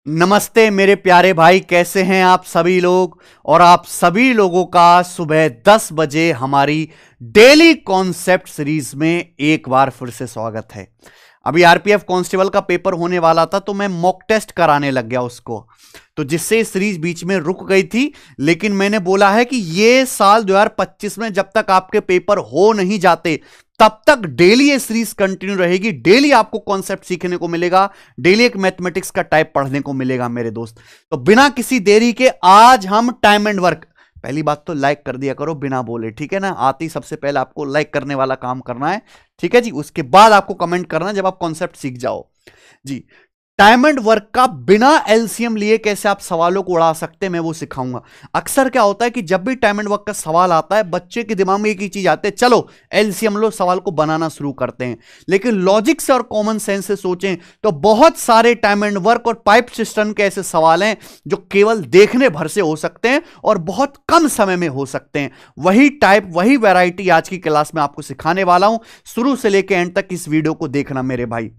नमस्ते मेरे प्यारे भाई, कैसे हैं आप सभी लोग। और आप सभी लोगों का सुबह 10 बजे हमारी डेली कॉन्सेप्ट सीरीज में एक बार फिर से स्वागत है। अभी आरपीएफ कांस्टेबल का पेपर होने वाला था तो मैं मॉक टेस्ट कराने लग गया उसको, तो जिससे सीरीज बीच में रुक गई थी। लेकिन मैंने बोला है कि ये साल 2025 में जब तक आपके पेपर हो नहीं जाते तब तक डेली ये सीरीज कंटिन्यू रहेगी। डेली आपको कॉन्सेप्ट सीखने को मिलेगा, डेली एक मैथमेटिक्स का टाइप पढ़ने को मिलेगा मेरे दोस्त। तो बिना किसी देरी के आज हम टाइम एंड वर्क, पहली बात तो लाइक कर दिया करो बिना बोले, ठीक है ना। आती सबसे पहले आपको लाइक करने वाला काम करना है, ठीक है जी। उसके बाद आपको कमेंट करना जब आप कॉन्सेप्ट सीख जाओ जी। टाइम एंड वर्क का बिना एलसीएम लिए कैसे आप सवालों को उड़ा सकते हैं मैं वो सिखाऊंगा। अक्सर क्या होता है कि जब भी टाइम एंड वर्क का सवाल आता है बच्चे के दिमाग में एक ही चीज आती है, चलो एलसीएम लो, सवाल को बनाना शुरू करते हैं। लेकिन लॉजिक से और कॉमन सेंस से सोचें तो बहुत सारे टाइम एंड वर्क और पाइप सिस्टम के ऐसे सवाल हैं जो केवल देखने भर से हो सकते हैं और बहुत कम समय में हो सकते हैं। वही टाइप, वही वैरायटी आज की क्लास में आपको सिखाने वाला हूं। शुरू से लेकर एंड तक इस वीडियो को देखना मेरे भाई।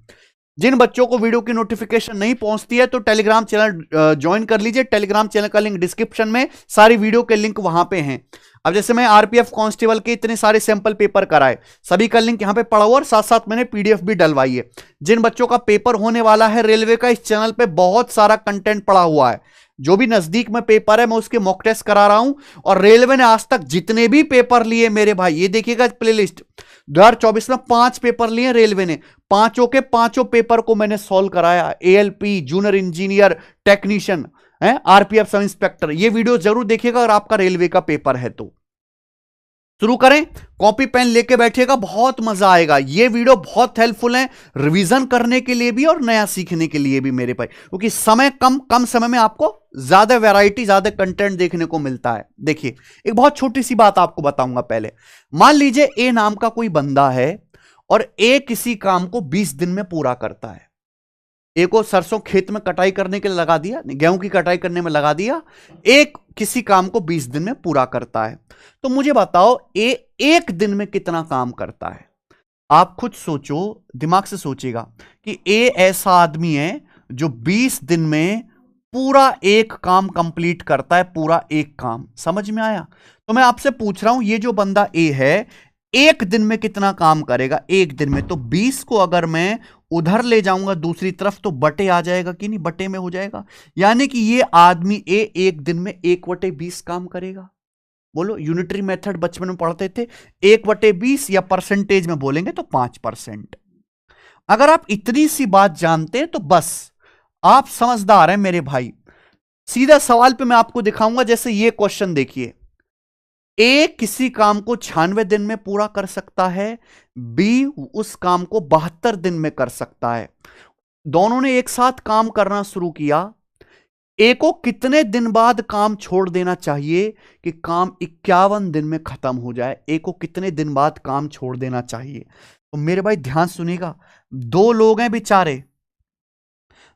जिन बच्चों को वीडियो की नोटिफिकेशन नहीं पहुंचती है तो टेलीग्राम चैनल ज्वाइन कर लीजिए। टेलीग्राम चैनल का लिंक डिस्क्रिप्शन में, सारी वीडियो के लिंक वहां पे हैं। अब जैसे मैं आरपीएफ कांस्टेबल के इतने सारे सैंपल पेपर कराए, सभी का लिंक यहां पे पड़ा हुआ और साथ साथ मैंने पीडीएफ भी डलवाई है। जिन बच्चों का पेपर होने वाला है रेलवे का, इस चैनल पे बहुत सारा कंटेंट पड़ा हुआ है। जो भी नजदीक में पेपर है मैं उसके मॉक टेस्ट करा रहा हूं। और रेलवे ने आज तक जितने भी पेपर लिए मेरे भाई, ये देखिएगा प्लेलिस्ट, 2024 में 5 पेपर लिए रेलवे ने, पांचों के पांचों पेपर को मैंने सॉल्व कराया। ALP, junior engineer, technician, RPF sub inspector. ये वीडियो जरूर देखिएगा अगर आपका रेलवे का पेपर है तो। शुरू करें, कॉपी पेन लेके बैठिएगा, बहुत मजा आएगा। ये वीडियो बहुत हेल्पफुल है रिवीजन करने के लिए भी और नया सीखने के लिए भी मेरे भाई, क्योंकि समय कम समय में आपको ज्यादा वैरायटी, ज्यादा कंटेंट देखने को मिलता है। देखिए एक बहुत छोटी सी बात आपको बताऊंगा पहले। मान लीजिए ए नाम का कोई बंदा है और ए किसी काम को 20 दिन में पूरा करता है। एक को सरसों खेत में कटाई करने के लिए लगा दिया, गेहूं की कटाई करने में लगा दिया। एक किसी काम को 20 दिन में पूरा करता है। तो मुझे बताओ ए एक दिन में कितना काम करता है। आप खुद सोचो, दिमाग से सोचिएगा कि ए ऐसा आदमी है जो 20 दिन में पूरा एक काम कंप्लीट करता है, पूरा एक काम। समझ में आया? तो मैं आपसे पूछ रहा हूं ये जो बंदा ए है एक दिन में कितना काम करेगा। एक दिन में तो 20 को अगर मैं उधर ले जाऊंगा दूसरी तरफ तो बटे आ जाएगा कि नहीं, बटे में हो जाएगा। यानी कि ये आदमी ए एक दिन में 1/20 काम करेगा। बोलो, यूनिटरी मेथड बचपन में पढ़ते थे, 1/20 या परसेंटेज में बोलेंगे तो 5%। अगर आप इतनी सी बात जानते हैं तो बस आप समझदार हैं मेरे भाई। सीधा सवाल पे मैं आपको दिखाऊंगा। जैसे ये क्वेश्चन देखिए, ए किसी काम को 96 दिन में पूरा कर सकता है, बी उस काम को 72 दिन में कर सकता है। दोनों ने एक साथ काम करना शुरू किया। ए को कितने दिन बाद काम छोड़ देना चाहिए कि काम 51 दिन में खत्म हो जाए? ए को कितने दिन बाद काम छोड़ देना चाहिए? तो मेरे भाई ध्यान सुनिएगा, दो लोग हैं बेचारे,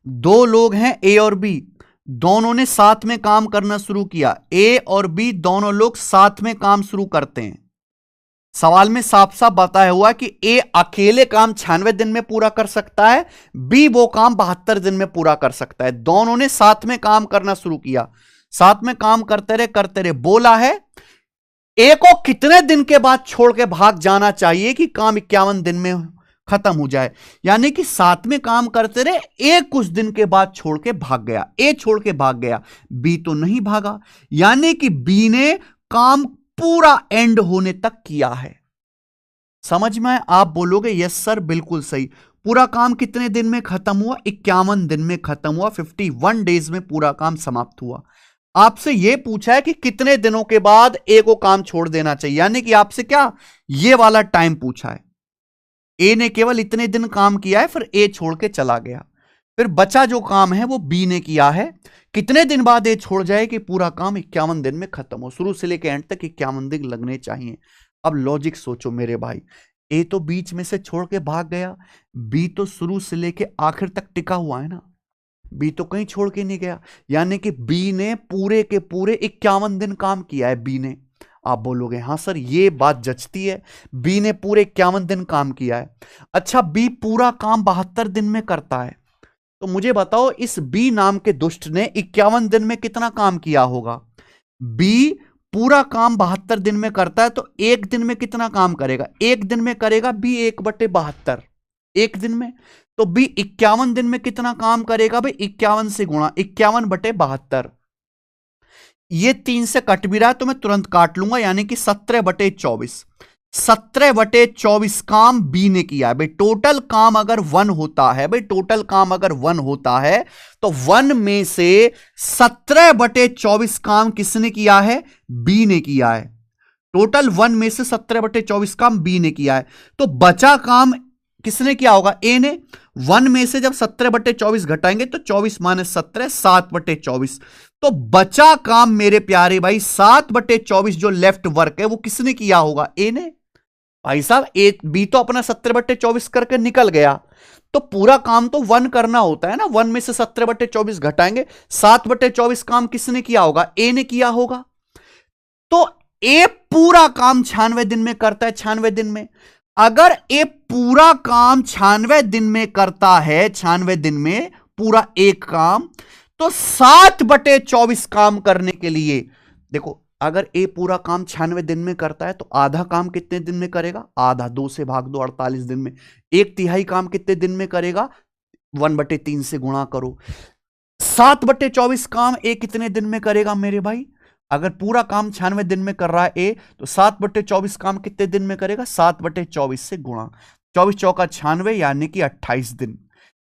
दो लोग हैं ए और बी, दोनों ने साथ में काम करना शुरू किया। ए और बी दोनों लोग साथ में काम शुरू करते हैं। सवाल में साफ साफ बताया हुआ कि ए अकेले काम 96 दिन में पूरा कर सकता है, बी वो काम 72 दिन में पूरा कर सकता है। दोनों ने साथ में काम करना शुरू किया, साथ में काम करते रहे। बोला है ए को कितने दिन के बाद छोड़ के भाग जाना चाहिए कि काम 51 दिन में खत्म हो जाए। यानी कि साथ में काम करते रहे, ए कुछ दिन के बाद छोड़ के भाग गया, ए छोड़ के भाग गया, बी तो नहीं भागा। यानी कि बी ने काम पूरा एंड होने तक किया है। समझ में? आप बोलोगे यस सर बिल्कुल सही। पूरा काम कितने दिन में खत्म हुआ? 51 दिन में खत्म हुआ। 51 डेज में पूरा काम समाप्त हुआ। आपसे यह पूछा है कि कितने दिनों के बाद ए को काम छोड़ देना चाहिए, यानी कि आपसे क्या ये वाला टाइम पूछा है। ए ने केवल इतने दिन काम किया है, फिर ए छोड़ के चला गया। फिर बचा जो काम है वो बी ने किया है। कितने दिन बाद ए छोड़ जाए कि पूरा काम 51 दिन में खत्म हो? शुरू से लेकर एंड तक 51 दिन लगने चाहिए। अब लॉजिक सोचो मेरे भाई, ए तो बीच में से छोड़ के भाग गया, बी तो शुरू से लेकर आखिर तक टिका हुआ है ना, बी तो कहीं छोड़ के नहीं गया। यानी कि बी ने पूरे के पूरे 51 दिन काम किया है बी ने। आप बोलोगे हां सर ये बात जचती है, बी ने पूरे 51 दिन काम किया है। अच्छा, बी पूरा काम 72 दिन में करता है, तो मुझे बताओ इस बी नाम के दुष्ट ने 51 दिन में कितना काम किया होगा। बी पूरा काम 72 दिन में करता है, तो एक दिन में कितना काम करेगा, एक दिन में करेगा बी 1/72 एक दिन में। तो बी 51 दिन में कितना काम करेगा भाई, 51 से गुणा 51/72। ये 3 से कट भी रहा है तो मैं तुरंत काट लूंगा, यानी कि 17/24। 17/24 काम बी ने किया है भाई। टोटल काम अगर 1 होता है भाई, टोटल काम अगर 1 होता है तो 1 में से 17/24 काम किसने किया है, बी ने किया है। टोटल 1 में से 17/24 काम बी ने किया है, तो बचा काम किसने किया होगा, ए ने। 1 में से जब 17/24 घटाएंगे तो 24 - 17 7/24। तो बचा काम मेरे प्यारे भाई 7/24 जो लेफ्ट वर्क है वो किसने किया होगा, ए ने। भाई साहब ए बी तो अपना 17/24 करके निकल गया, तो पूरा काम तो 1 करना होता है ना। 1 में से 17/24 घटाएंगे, 7/24 काम किसने किया होगा, ए ने किया होगा। तो ए पूरा काम 96 दिन में करता है, 96 दिन में। अगर ए पूरा काम 96 दिन में करता है, 96 दिन में पूरा एक काम, तो 7/24 काम करने के लिए देखो, अगर ए पूरा काम 96 दिन में करता है तो आधा काम कितने दिन में करेगा, आधा 2 से भाग दो 48 दिन में। 1/3 काम कितने दिन में करेगा, 1/3 से गुणा करो। 7/24 काम ए कितने दिन में करेगा मेरे भाई, अगर पूरा काम 96 दिन में कर रहा है ए, तो 7/24 काम कितने दिन में करेगा, 7/24 से गुणा। 24 चौका 96 यानी कि 28 दिन।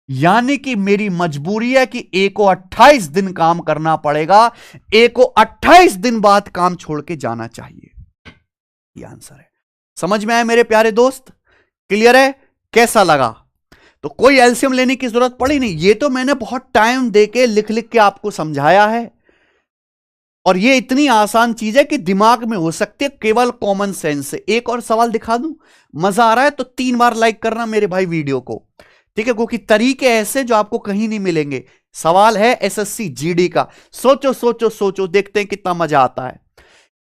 यानी कि मेरी मजबूरी है कि ए को 28 दिन काम करना पड़ेगा, ए को 28 दिन बाद काम छोड़ के जाना चाहिए। ये आंसर है। समझ में आया मेरे प्यारे दोस्त, क्लियर है, कैसा लगा। तो कोई एलसीएम लेने की जरूरत पड़ी नहीं, ये तो मैंने बहुत टाइम देके लिख लिख के आपको समझाया है, और ये इतनी आसान चीज है कि दिमाग में हो सकती है केवल कॉमन सेंस से। एक और सवाल दिखा दूं, मजा आ रहा है तो 3 बार लाइक करना मेरे भाई वीडियो को, ठीक है, क्योंकि तरीके ऐसे जो आपको कहीं नहीं मिलेंगे। सवाल है एसएससी जीडी का, सोचो सोचो सोचो, देखते हैं कितना मजा आता है।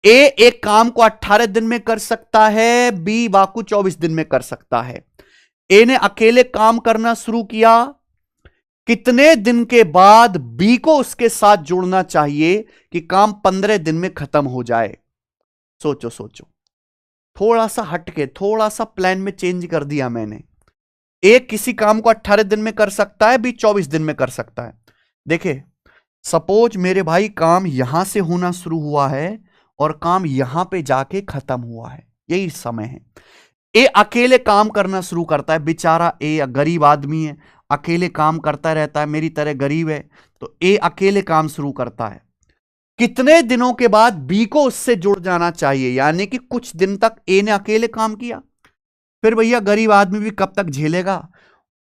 ए एक काम को 18 दिन में कर सकता है, बी बाकू 24 दिन में कर सकता है। ए ने अकेले काम करना शुरू किया, कितने दिन के बाद बी को उसके साथ जुड़ना चाहिए कि काम 15 दिन में खत्म हो जाए। सोचो सोचो, थोड़ा सा हटके, थोड़ा सा प्लान में चेंज कर दिया मैंने। एक किसी काम को 18 दिन में कर सकता है, बी 24 दिन में कर सकता है। देखिए सपोज मेरे भाई काम यहां से होना शुरू हुआ है और काम यहां पे जाके खत्म हुआ है, यही समय है। ए अकेले काम करना शुरू करता है, बेचारा ए गरीब आदमी है, अकेले काम करता रहता है, मेरी तरह गरीब है, तो ए अकेले काम शुरू करता है। कितने दिनों के बाद बी को उससे जुड़ जाना चाहिए, यानी कि कुछ दिन तक ए ने अकेले काम किया, फिर भैया गरीब आदमी भी कब तक झेलेगा,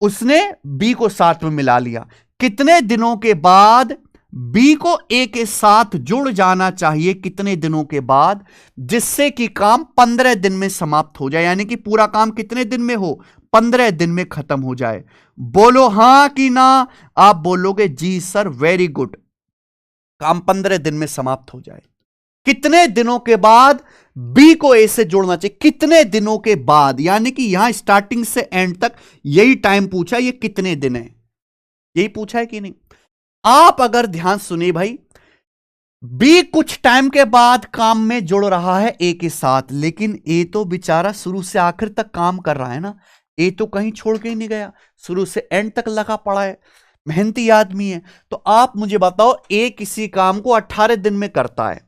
उसने बी को साथ में मिला लिया। कितने दिनों के बाद बी को ए के साथ जुड़ जाना चाहिए, कितने दिनों के बाद, जिससे कि काम 15 दिन में समाप्त हो जाए, यानी कि पूरा काम कितने दिन में हो, 15 दिन में खत्म हो जाए। बोलो हां कि ना, आप बोलोगे जी सर वेरी गुड, काम 15 दिन में समाप्त हो जाए। कितने दिनों के बाद बी को ए से जोड़ना चाहिए, कितने दिनों के बाद, यानी कि यहां स्टार्टिंग से एंड तक यही टाइम पूछा, ये कितने दिन है, यही पूछा है कि नहीं। आप अगर ध्यान सुनिए भाई, बी कुछ टाइम के बाद काम में जुड़ रहा है ए के साथ, लेकिन ए तो बेचारा शुरू से आखिर तक काम कर रहा है ना, ए तो कहीं छोड़ के ही नहीं गया, शुरू से एंड तक लगा पड़ा है, मेहनती आदमी है। तो आप मुझे बताओ, ए किसी काम को 18 दिन में करता है,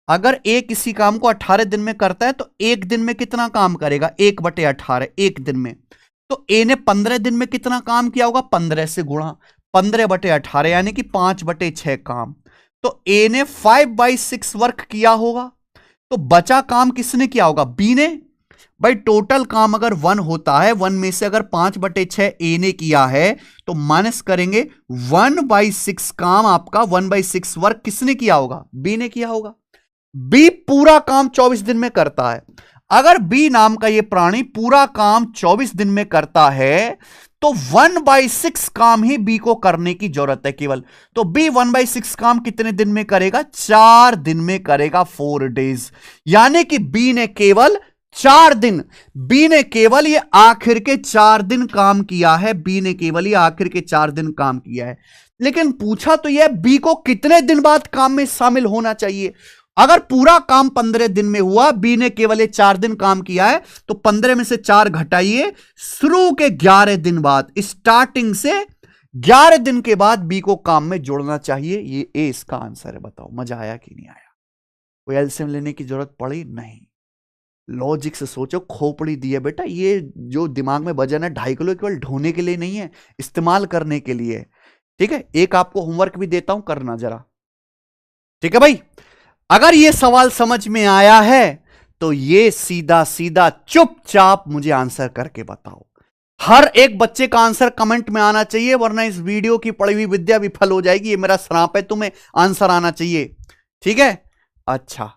अगर ए किसी काम को 18 दिन में करता है तो एक दिन में कितना काम करेगा, 1/18 एक दिन में। तो ए ने 15 दिन में कितना काम किया होगा, 15 से गुणा 15/18 यानी कि 5/6 काम। तो ए ने 5/6 वर्क किया होगा, तो बचा काम किसने किया होगा, बी ने। भाई टोटल काम अगर 1 होता है, 1 में से अगर 5/6 ए ने किया है, तो माइनस करेंगे 1/6 काम आपका, 1/6 वर्क किसने किया होगा, बी ने किया होगा। बी पूरा काम 24 दिन में करता है। अगर बी नाम का ये प्राणी पूरा काम 24 दिन में करता है, तो 1/6 काम ही बी को करने की जरूरत है केवल। तो बी 1/6 काम कितने दिन में करेगा, 4 दिन में करेगा, 4 डेज। यानी कि बी ने केवल 4 दिन बी ने केवल ये आखिर के 4 दिन काम किया है, बी ने केवल ये आखिर के 4 दिन काम किया है। लेकिन पूछा तो यह बी को कितने दिन बाद काम में शामिल होना चाहिए। अगर पूरा काम 15 दिन में हुआ, बी ने केवल ये 4 दिन काम किया है, तो 15 में से 4 घटाइए, शुरू के 11 दिन बाद, स्टार्टिंग से 11 दिन के बाद बी को काम में जोड़ना चाहिए। ये ए इसका आंसर है। बताओ मजा आया कि नहीं आया? कोई एलसीएम लेने की जरूरत पड़ी नहीं, लॉजिक से सोचो। खोपड़ी दी है बेटा, ये जो दिमाग में वजन है 2.5 किलो, केवल ढोने के लिए नहीं है, इस्तेमाल करने के लिए। ठीक है, एक आपको होमवर्क भी देता हूं, करना जरा। ठीक है भाई, अगर ये सवाल समझ में आया है तो ये सीधा सीधा चुपचाप मुझे आंसर करके बताओ। हर एक बच्चे का आंसर कमेंट में आना चाहिए, वरना इस वीडियो की पढ़ी हुई विद्या विफल हो जाएगी। ये मेरा श्राप है, तुम्हें आंसर आना चाहिए। ठीक है, अच्छा,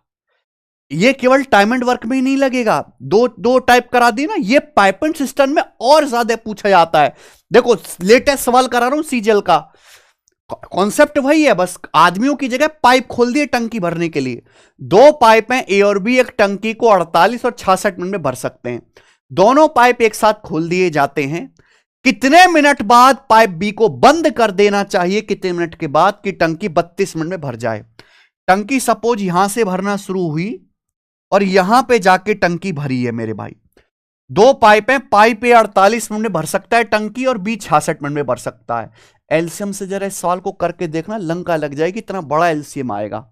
ये केवल टाइम एंड वर्क में ही नहीं लगेगा। दो टाइप करा दी ना, ये पाइपिंग सिस्टम में और ज्यादा पूछा जाता है। देखो लेटेस्ट सवाल करा रहा हूं सीजीएल का, कॉन्सेप्ट वही है, बस आदमियों की जगह पाइप खोल दिए टंकी भरने के लिए। 2 पाइप हैं ए और बी, एक टंकी को 48 और 66 मिनट में भर सकते हैं। दोनों पाइप एक साथ खोल दिए जाते हैं। कितने मिनट बाद पाइप बी को बंद कर देना चाहिए, कितने मिनट के बाद, कि टंकी 32 मिनट में भर जाए। टंकी सपोज यहां से भरना शुरू हुई और यहां पे जाके टंकी भरी है मेरे भाई। 2 पाइप हैं, पाइप ए 48 मिनट में भर सकता है टंकी और बी 66 मिनट में भर सकता है। एलसीएम से जरा इस सवाल को करके देखना, लंका लग जाएगी, इतना बड़ा एलसीएम आएगा।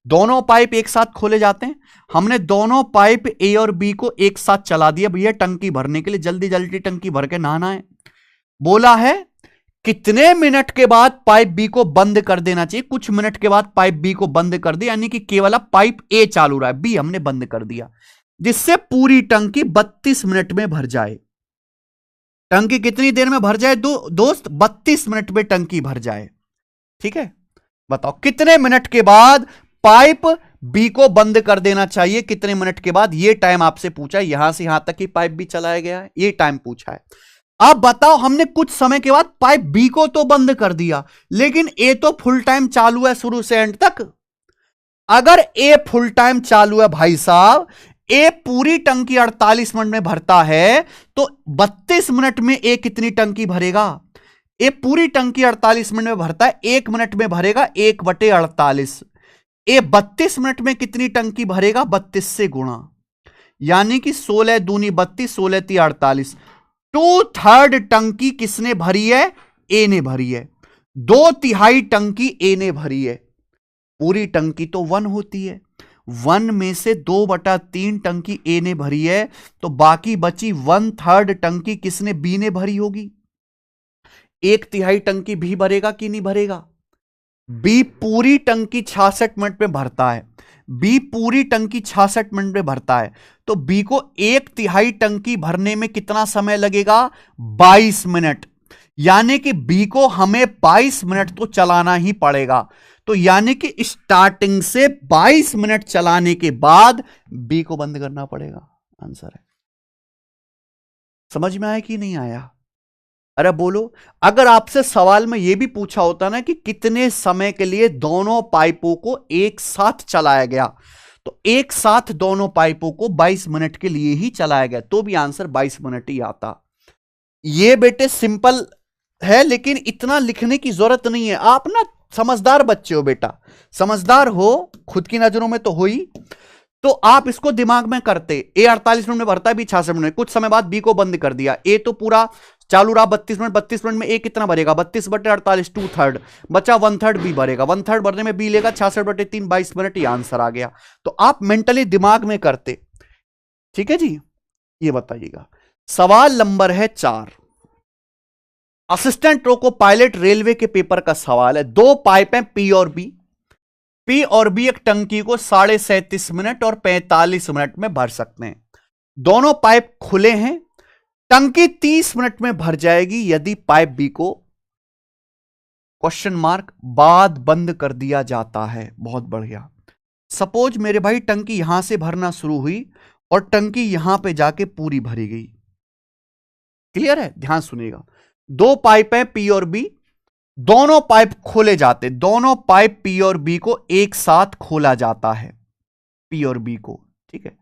दोनों पाइप एक साथ खोले जाते हैं। हमने दोनों पाइप ए और बी को एक साथ चला दिया भैया टंकी भरने के लिए, जल्दी जल्दी टंकी भर के नहाना है। बोला है कितने मिनट के बाद पाइप बी को बंद कर देना चाहिए। कुछ मिनट के बाद पाइप बी को बंद कर दिया, यानी कि केवल अब पाइप ए चालू रहा है, बी हमने बंद कर दिया, जिससे पूरी टंकी 32 मिनट में भर जाए। टंकी कितनी देर में भर जाए दोस्त? 32 मिनट में टंकी भर जाए। ठीक है, बताओ कितने मिनट के बाद पाइप बी को बंद कर देना चाहिए, कितने मिनट के बाद? ये टाइम आपसे पूछा है, यहां से यहां तक की पाइप बी चलाया गया है, ये टाइम पूछा है। अब बताओ, हमने कुछ समय के बाद पाइप बी को तो बंद कर दिया, लेकिन ए तो फुल टाइम चालू है शुरू से एंड तक। अगर ए फुल टाइम चालू है भाई साहब, ए पूरी टंकी 48 मिनट में भरता है, तो 32 मिनट में ए कितनी टंकी भरेगा? ए पूरी टंकी 48 मिनट में भरता है, 1 मिनट में भरेगा 1/48। ए 32 मिनट में कितनी टंकी भरेगा? 32 से गुणा, यानी कि 16 दूनी 32, 16 ती 48। 2/3 टंकी किसने भरी है? ए ने भरी है। 2/3 टंकी ए ने भरी है। पूरी टंकी तो 1 होती है, 1 में से 2/3 टंकी ए ने भरी है, तो बाकी बची 1/3 टंकी किसने? बी ने भरी होगी। 1/3 टंकी भी भरेगा कि नहीं भरेगा? बी पूरी टंकी 66 मिनट में भरता है, बी पूरी टंकी 66 मिनट में भरता है, तो बी को 1/3 टंकी भरने में कितना समय लगेगा? 22 मिनट। यानी कि बी को हमें 22 मिनट तो चलाना ही पड़ेगा। तो यानी कि स्टार्टिंग से 22 मिनट चलाने के बाद बी को बंद करना पड़ेगा। आंसर है। समझ में आया कि नहीं आया? अरे बोलो, अगर आपसे सवाल में यह भी पूछा होता ना कि कितने समय के लिए दोनों पाइपों को एक साथ चलाया गया, तो एक साथ दोनों पाइपों को 22 मिनट के लिए ही चलाया गया, तो भी आंसर 22 मिनट ही आता। ये बेटे सिंपल है, लेकिन इतना लिखने की जरूरत नहीं है। आप ना समझदार बच्चे हो बेटा, समझदार हो, खुद की नजरों में तो हो ही, तो आप इसको दिमाग में करते। ए 48 मिनट में भरता है, बी 66 मिनट में, कुछ समय बाद बी को बंद कर दिया। ए तो पूरा चालू रहा 32 मिनट, 32 मिनट में ए कितना भरेगा? 32/48, 2/3 बचा, 1/3 बी भरेगा, 1/3 भरने में बी लेगा 66/3, 22 मिनट, ये आंसर आ गया। तो आप मेंटली दिमाग में करते। ठीक है जी, ये बताइएगा। सवाल नंबर है 4, असिस्टेंट रोको पायलट रेलवे के पेपर का सवाल है। 2 पाइप हैं पी और बी, पी और बी एक टंकी को 37.5 मिनट और 45 मिनट में भर सकते हैं। दोनों पाइप खुले हैं, टंकी 30 मिनट में भर जाएगी यदि पाइप बी को क्वेश्चन मार्क बाद बंद कर दिया जाता है। बहुत बढ़िया। सपोज मेरे भाई टंकी यहां से भरना शुरू हुई और टंकी यहां पे जाके पूरी भरी गई। क्लियर है? ध्यान सुनिएगा। 2 पाइप हैं पी और बी, दोनों पाइप खोले जाते, दोनों पाइप पी और बी को एक साथ खोला जाता है, पी और बी को। ठीक है,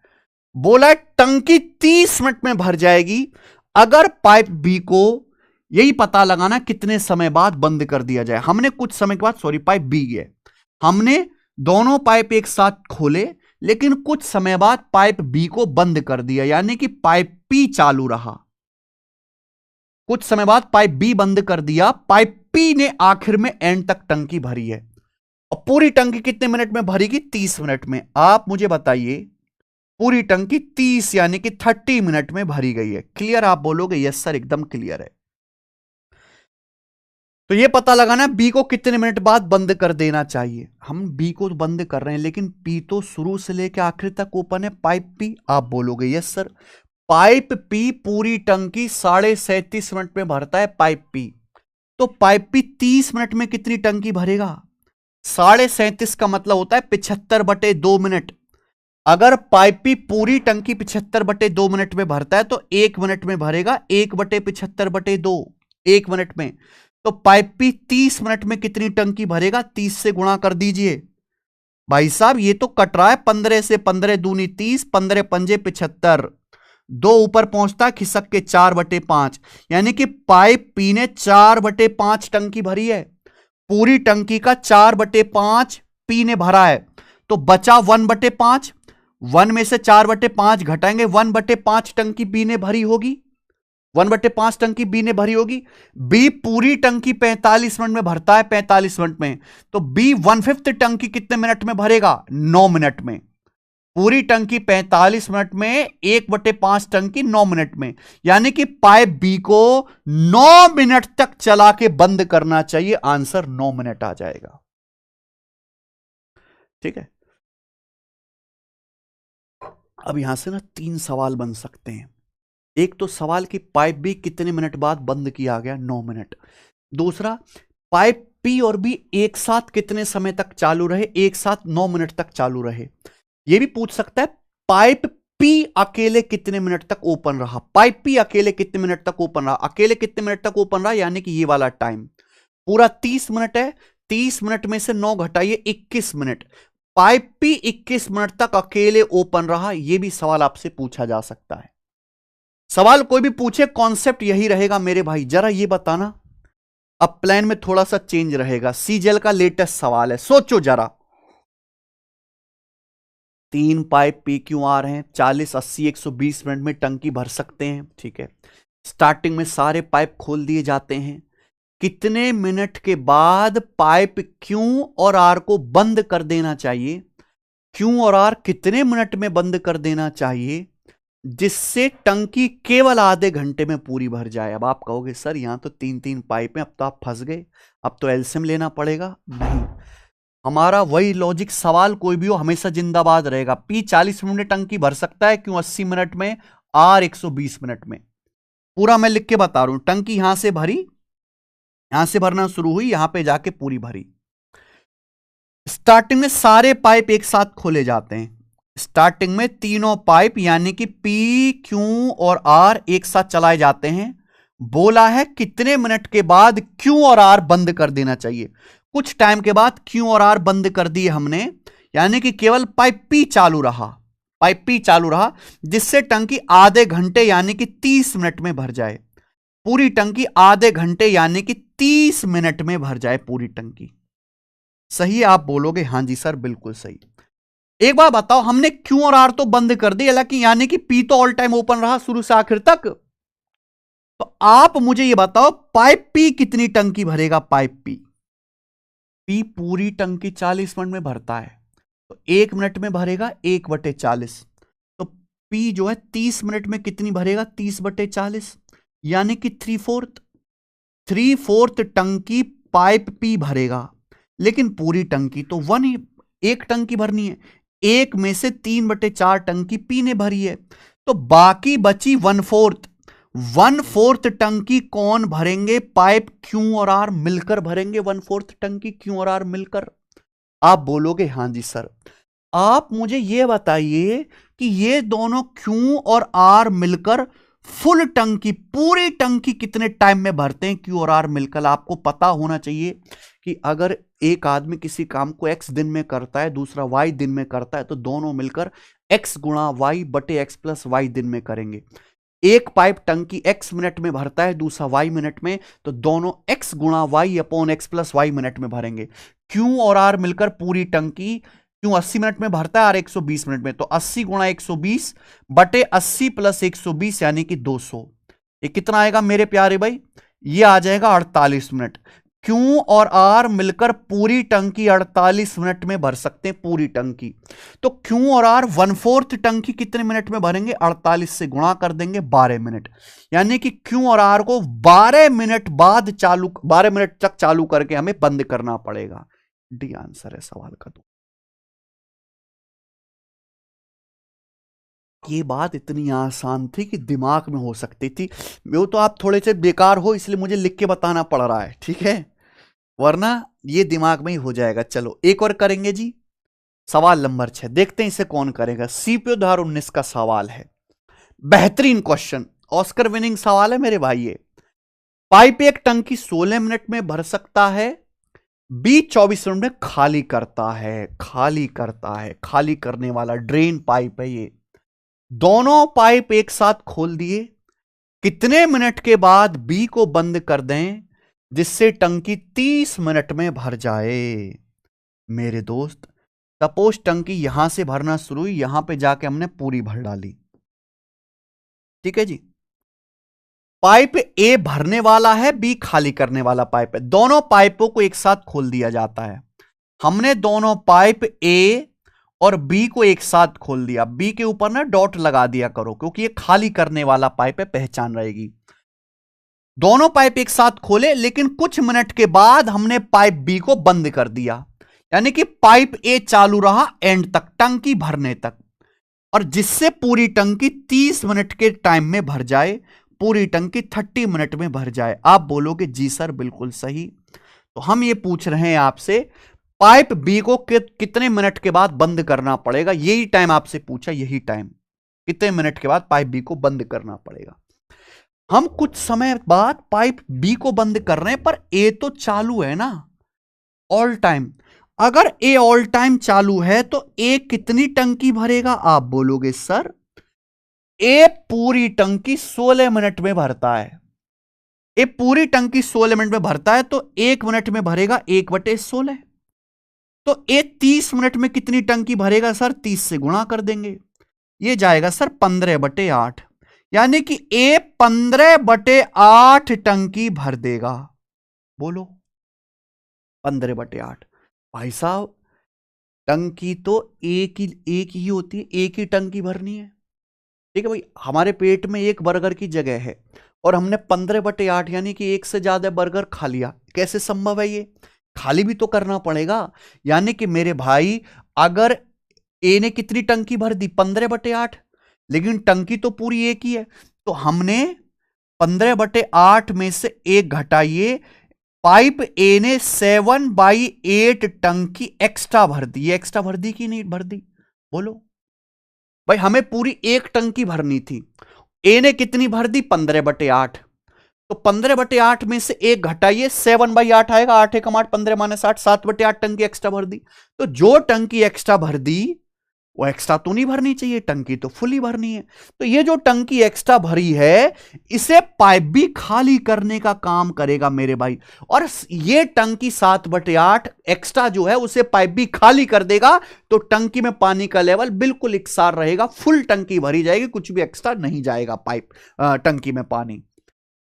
बोला टंकी 30 मिनट में भर जाएगी अगर पाइप बी को यही पता लगाना कितने समय बाद बंद कर दिया जाए। हमने कुछ समय के बाद पाइप बी है, हमने दोनों पाइप एक साथ खोले, लेकिन कुछ समय बाद पाइप बी को बंद कर दिया, यानी कि पाइप पी चालू रहा। कुछ समय बाद पाइप बी बंद कर दिया, पाइप पी ने आखिर में एंड तक टंकी भरी है। और पूरी टंकी कितने मिनट में भरेगी? 30 मिनट में। आप मुझे बताइए, पूरी टंकी 30 यानी कि 30 मिनट में भरी गई है। क्लियर? आप बोलोगे यस सर, एकदम क्लियर है। तो यह पता लगाना बी को कितने मिनट बाद बंद कर देना चाहिए। हम बी को बंद कर रहे हैं, लेकिन पी तो शुरू से लेकर आखिर तक ओपन है, पाइप पी। आप बोलोगे यस सर, पाइप पी पूरी टंकी 37.5 मिनट में भरता है पाइप पी। तो पाइप पी 30 मिनट में कितनी टंकी भरेगा? 37.5 का मतलब होता है 75/2 मिनट। अगर पाइप पी पूरी टंकी 75/2 मिनट में भरता है तो 1 मिनट में भरेगा 1/75/2, 1 मिनट में। तो पाइप पी 30 मिनट में कितनी टंकी भरेगा? 30 से गुणा कर दीजिए भाई साहब, ये तो कट रहा है 15 से, 15 दूनी 30, 15 पंजे 75, 2 ऊपर पहुंचता खिसक के 4/5, यानी कि पाइप पी ने 4/5 टंकी भरी है। पूरी टंकी का 4/5 पी ने भरा है, तो बचा 1/5। 1 में से 4/5 घटाएंगे, 1/5 टंकी बी ने भरी होगी, 1/5 टंकी बी ने भरी होगी। बी पूरी टंकी 45 मिनट में भरता है, 45 मिनट में, तो बी 1/5 टंकी कितने मिनट में भरेगा? 9 मिनट में। पूरी टंकी 45 मिनट में, 1/5 टंकी 9 मिनट में, यानी कि पाइप बी को 9 मिनट तक चला के बंद करना चाहिए। आंसर 9 मिनट आ जाएगा। ठीक है, अब यहां से ना 3 सवाल बन सकते हैं। एक तो सवाल कि पाइप बी कितने मिनट बाद बंद किया गया? 9 मिनट। दूसरा, पाइप पी और बी एक साथ कितने समय तक चालू रहे? एक साथ 9 मिनट तक चालू रहे। यह भी पूछ सकता है पाइप पी अकेले कितने मिनट तक ओपन रहा? पाइप पी अकेले कितने मिनट तक ओपन रहा? अकेले कितने मिनट तक ओपन रहा, यानी कि ये वाला टाइम पूरा 30 मिनट है। 30 मिनट में से 9 घटाइए, 21 मिनट। पाइप पी 21 मिनट तक अकेले ओपन रहा। यह भी सवाल आपसे पूछा जा सकता है। सवाल कोई भी पूछे, कॉन्सेप्ट यही रहेगा मेरे भाई। जरा ये बताना, अब प्लान में थोड़ा सा चेंज रहेगा। सीजेल का लेटेस्ट सवाल है, सोचो जरा। 3 पाइप पी क्यू आर हैं, 40, 80, 120 मिनट में टंकी भर सकते हैं। ठीक है, स्टार्टिंग में सारे पाइप खोल दिए जाते हैं। कितने मिनट के बाद पाइप क्यू और आर को बंद कर देना चाहिए? क्यू और आर कितने मिनट में बंद कर देना चाहिए जिससे टंकी केवल आधे घंटे में पूरी भर जाए? अब आप कहोगे सर यहां तो 3 पाइप हैं, अब तो आप फंस गए, अब तो एलसीएम लेना पड़ेगा। नहीं, हमारा वही लॉजिक, सवाल कोई भी हो हमेशा जिंदाबाद रहेगा। पी 40 मिनट में टंकी भर सकता है, क्यों 80 मिनट में, आर 120 मिनट में। पूरा मैं लिख के बता रहा हूं। टंकी यहां से भरी, यहां से भरना शुरू हुई, यहां पे जाके पूरी भरी। स्टार्टिंग में सारे पाइप एक साथ खोले जाते हैं। स्टार्टिंग में तीनों पाइप यानी कि पी, क्यू और आर एक साथ चलाए जाते हैं। बोला है कितने मिनट के बाद क्यू और आर बंद कर देना चाहिए। कुछ टाइम के बाद क्यू और आर बंद कर दिए हमने, यानी कि केवल पाइप पी चालू रहा, पाइप पी चालू रहा, जिससे टंकी आधे घंटे यानी कि 30 मिनट में भर जाए। पूरी टंकी आधे घंटे यानी कि 30 मिनट में भर जाए पूरी टंकी। सही है? आप बोलोगे हां जी सर, बिल्कुल सही। एक बार बताओ, हमने क्यू और आर तो बंद कर दी, हालांकि यानी कि पी तो ऑल टाइम ओपन रहा शुरू से आखिर तक। तो आप मुझे यह बताओ, पाइप पी कितनी टंकी भरेगा? पाइप पी, पी पूरी टंकी 40 मिनट में भरता है, तो 1 मिनट में भरेगा 1/40। तो पी जो है 30 मिनट में कितनी भरेगा? 30/40, यानी कि 3/4 टंकी पाइप पी भरेगा। लेकिन पूरी टंकी तो एक टंकी भरनी है, 1 में से 3/4 टंकी पी ने भरी है, तो बाकी बची 1/4 टंकी कौन भरेंगे? पाइप क्यू और आर मिलकर भरेंगे 1/4 टंकी क्यू और आर मिलकर। आप बोलोगे हां जी सर। आप मुझे यह बताइए कि ये दोनों क्यू और आर मिलकर फुल टंकी, पूरी टंकी कितने टाइम में भरते हैं? क्यू और आर मिलकर। आपको पता होना चाहिए कि अगर एक आदमी किसी काम को x दिन में करता है, दूसरा y दिन में करता है, तो दोनों मिलकर x गुणा वाई बटे x प्लस वाई दिन में करेंगे। एक पाइप टंकी x मिनट में भरता है, दूसरा y मिनट में, तो दोनों x गुणा y upon x plus y minute में भरेंगे। Q और R मिलकर पूरी टंकी, Q 80 मिनट में भरता है, R 120 मिनट में, तो 80 गुणा 120 बटे 80 प्लस 120 यानी कि 200। ये कितना आएगा मेरे प्यारे भाई? ये आ जाएगा 48 मिनट। Q और R मिलकर पूरी टंकी 48 मिनट में भर सकते हैं, पूरी टंकी। तो Q और R 1/4 टंकी कितने मिनट में भरेंगे? 48 से गुणा कर देंगे 12 मिनट, यानी कि Q और R को 12 मिनट बाद 12 मिनट तक चालू करके हमें बंद करना पड़ेगा। डी आंसर है सवाल का। तो ये बात इतनी आसान थी कि दिमाग में हो सकती थी, वो तो आप थोड़े से बेकार हो इसलिए मुझे लिख के बताना पड़ रहा है, ठीक है, वरना ये दिमाग में ही हो जाएगा। चलो एक और करेंगे जी, सवाल नंबर 6, देखते हैं इसे कौन करेगा। सीपीओ 2019 का सवाल है, बेहतरीन क्वेश्चन, ऑस्कर विनिंग सवाल है मेरे भाई। ये पाइप एक टंकी 16 मिनट में भर सकता है, बी 24 मिनट में खाली करता है। खाली करने वाला ड्रेन पाइप है ये। दोनों पाइप एक साथ खोल दिए, कितने मिनट के बाद बी को बंद कर दें जिससे टंकी 30 मिनट में भर जाए? मेरे दोस्त, सपोज टंकी यहां से भरना शुरू हुई, यहां पे जाके हमने पूरी भर डाली, ठीक है जी। पाइप ए भरने वाला है, बी खाली करने वाला पाइप है, दोनों पाइपों को एक साथ खोल दिया जाता है। हमने दोनों पाइप ए और बी को एक साथ खोल दिया, बी के ऊपर ना डॉट लगा दिया करो क्योंकि ये खाली करने वाला पाइप है, पहचान रहेगी। दोनों पाइप एक साथ खोले, लेकिन कुछ मिनट के बाद हमने पाइप बी को बंद कर दिया, यानी कि पाइप ए चालू रहा एंड तक, टंकी भरने तक, और जिससे पूरी टंकी 30 मिनट के टाइम में भर जाए, पूरी टंकी 30 मिनट में भर जाए। आप बोलोगे जी सर बिल्कुल सही। तो हम ये पूछ रहे हैं आपसे, पाइप बी को कितने मिनट के बाद बंद करना पड़ेगा? यही टाइम आपसे पूछा, यही टाइम, कितने मिनट के बाद पाइप बी को बंद करना पड़ेगा। हम कुछ समय बाद पाइप बी को बंद कर रहे हैं, पर ए तो चालू है ना ऑल टाइम। अगर ए ऑल टाइम चालू है तो ए कितनी टंकी भरेगा? आप बोलोगे सर ए पूरी टंकी 16 मिनट में भरता है। ए पूरी टंकी 16 मिनट में भरता है, तो 1 मिनट में भरेगा 1/16। तो ए 30 मिनट में कितनी टंकी भरेगा सर? 30 से गुणा कर देंगे, ये जाएगा सर 15/8, यानी कि ए 15/8 टंकी भर देगा। बोलो 15/8। भाई साहब टंकी तो एक ही होती है, एक ही टंकी भरनी है, ठीक है भाई। हमारे पेट में एक बर्गर की जगह है और हमने 15/8 यानी कि एक से ज्यादा बर्गर खा लिया, कैसे संभव है? ये खाली भी तो करना पड़ेगा। यानी कि मेरे भाई अगर ए ने कितनी टंकी भर दी? 15/8, लेकिन टंकी तो पूरी एक ही है, तो हमने 15/8 में से एक घटाइए, पाइप ए ने 7/8 टंकी एक्स्ट्रा भर दी। ये एक्स्ट्रा भर दी कि नहीं भर दी? बोलो भाई, हमें पूरी एक टंकी भरनी थी, ए ने कितनी भर दी? 15/8, तो 15/8 में से एक घटाइए, 7/8 आएगा, 8 एकम 8, 15 - 8, 7/8 टंकी एक्स्ट्रा भर दी। तो जो टंकी एक्स्ट्रा भर दी वो एक्स्ट्रा तो नहीं भरनी चाहिए, टंकी तो फुली भरनी है। तो ये जो टंकी एक्स्ट्रा भरी है इसे पाइप भी खाली करने का काम करेगा मेरे भाई, और ये टंकी 7/8 एक्स्ट्रा जो है उसे पाइप भी खाली कर देगा, तो टंकी में पानी का लेवल बिल्कुल इकसार रहेगा, फुल टंकी भरी जाएगी, कुछ भी एक्स्ट्रा नहीं जाएगा पाइप टंकी में पानी।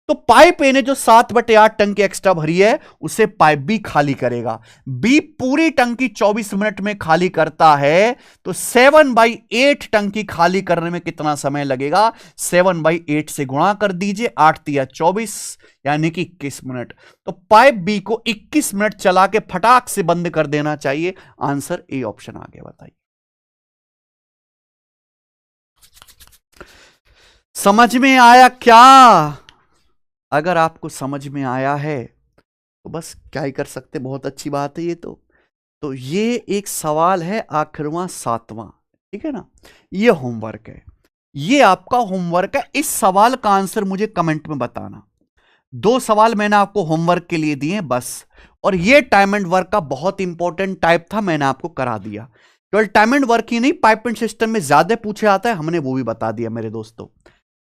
तो पाइप ए ने जो 7/8 टंकी एक्स्ट्रा भरी है उसे पाइप बी खाली करेगा। बी पूरी टंकी 24 मिनट में खाली करता है, तो 7/8 टंकी खाली करने में कितना समय लगेगा? 7/8 से गुणा कर दीजिए, 8 × 24 यानी कि 21 मिनट। तो पाइप बी को 21 मिनट चला के फटाक से बंद कर देना चाहिए। आंसर ए ऑप्शन आ गया। बताइए समझ में आया क्या? अगर आपको समझ में आया है तो बस क्या ही कर सकते, बहुत अच्छी बात है ये तो ये एक सवाल है आखिरवां 7वां, ठीक है ना। ये होमवर्क है, ये आपका होमवर्क है। इस सवाल का आंसर मुझे कमेंट में बताना। 2 सवाल मैंने आपको होमवर्क के लिए दिए बस, और ये टाइम एंड वर्क का बहुत इंपॉर्टेंट टाइप था, मैंने आपको करा दिया, केवल टाइम एंड वर्क ही नहीं, पाइप एंड सिस्टम में ज्यादा पूछे आता है, हमने वो भी बता दिया मेरे दोस्तों।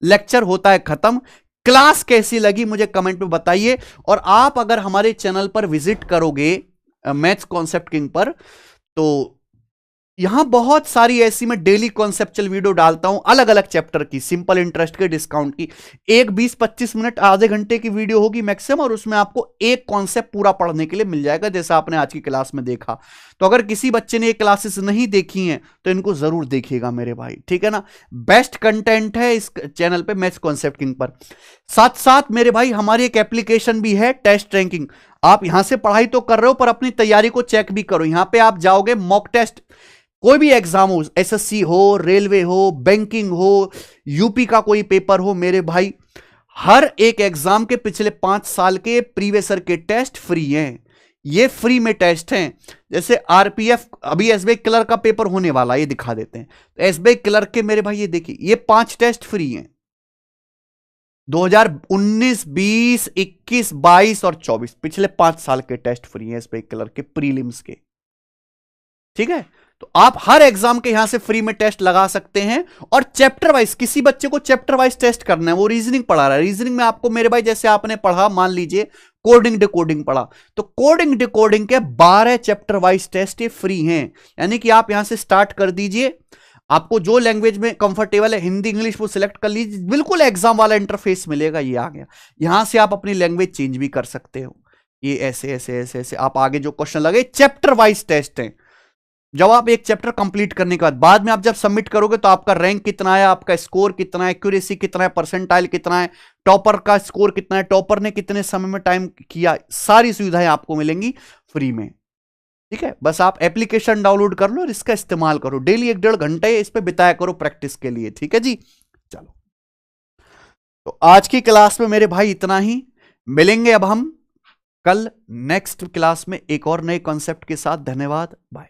लेक्चर होता है खत्म। क्लास कैसी लगी मुझे कमेंट में बताइए। और आप अगर हमारे चैनल पर विजिट करोगे मैथ्स कॉन्सेप्ट किंग पर, तो यहां बहुत सारी ऐसी मैं डेली कॉन्सेप्चुअल वीडियो डालता हूं, अलग अलग चैप्टर की, सिंपल इंटरेस्ट के, डिस्काउंट की। एक 20-25 मिनट आधे घंटे की वीडियो होगी मैक्सिमम, और उसमें आपको एक कॉन्सेप्ट पूरा पढ़ने के लिए मिल जाएगा, जैसा आपने आज की क्लास में देखा। तो अगर किसी बच्चे ने ये क्लासेस नहीं देखी हैं तो इनको जरूर देखिएगा मेरे भाई, ठीक है ना। बेस्ट कंटेंट है इस चैनल पे मैथ्स कॉन्सेप्ट किंग पर। साथ साथ मेरे भाई हमारी एक एप्लीकेशन भी है, टेस्ट रैंकिंग। आप यहां से पढ़ाई तो कर रहे हो पर अपनी तैयारी को चेक भी करो। यहां पे आप जाओगे, मॉक टेस्ट, कोई भी एग्जाम हो, एसएससी हो, रेलवे हो, बैंकिंग हो, यूपी का कोई पेपर हो, मेरे भाई हर एक एग्जाम के पिछले 5 साल के प्रीवियस ईयर के टेस्ट फ्री हैं। ये फ्री में टेस्ट हैं। जैसे आरपीएफ, अभी एसबीआई क्लर्क का पेपर होने वाला, ये दिखा देते हैं। तो एसबीआई क्लर्क के मेरे भाई ये देखिए, ये 5 टेस्ट फ्री हैं। 2019, 20, 21, 22 और 24 पिछले 5 साल के टेस्ट फ्री हैं एसबीआई क्लर्क के प्रीलिम्स के, ठीक है। तो आप हर एग्जाम के यहां से फ्री में टेस्ट लगा सकते हैं। और चैप्टर वाइज, किसी बच्चे को चैप्टर वाइज टेस्ट करना है, वो रीजनिंग पढ़ा रहा है, रीजनिंग में आपको मेरे भाई जैसे आपने पढ़ा, मान लीजिए कोडिंग डिकोडिंग पढ़ा, तो कोडिंग डिकोडिंग के 12 चैप्टर वाइज टेस्ट ये फ्री हैं। यानी कि आप यहां से स्टार्ट कर दीजिए, आपको जो लैंग्वेज में कंफर्टेबल है, हिंदी इंग्लिश, वो सिलेक्ट कर लीजिए, बिल्कुल एग्जाम वाला इंटरफेस मिलेगा। ये आ गया, यहां से आप अपनी लैंग्वेज चेंज भी कर सकते हो। ये ऐसे ऐसे ऐसे ऐसे आप आगे जो क्वेश्चन लगे, चैप्टर वाइज टेस्ट हैं। जब आप एक चैप्टर कंप्लीट करने के बाद में आप जब सबमिट करोगे तो आपका रैंक कितना है, आपका स्कोर कितना है, एक्यूरेसी कितना है, परसेंटाइल कितना है, टॉपर का स्कोर कितना है, टॉपर ने कितने समय में टाइम किया, सारी सुविधाएं आपको मिलेंगी फ्री में, ठीक है। बस आप एप्लीकेशन डाउनलोड कर लो और इसका इस्तेमाल करो। डेली 1-1.5 घंटे इस पे बिताया करो प्रैक्टिस के लिए, ठीक है जी। चलो, तो आज की क्लास में मेरे भाई इतना ही। मिलेंगे अब हम कल नेक्स्ट क्लास में एक और नए कॉन्सेप्ट के साथ। धन्यवाद, बाय।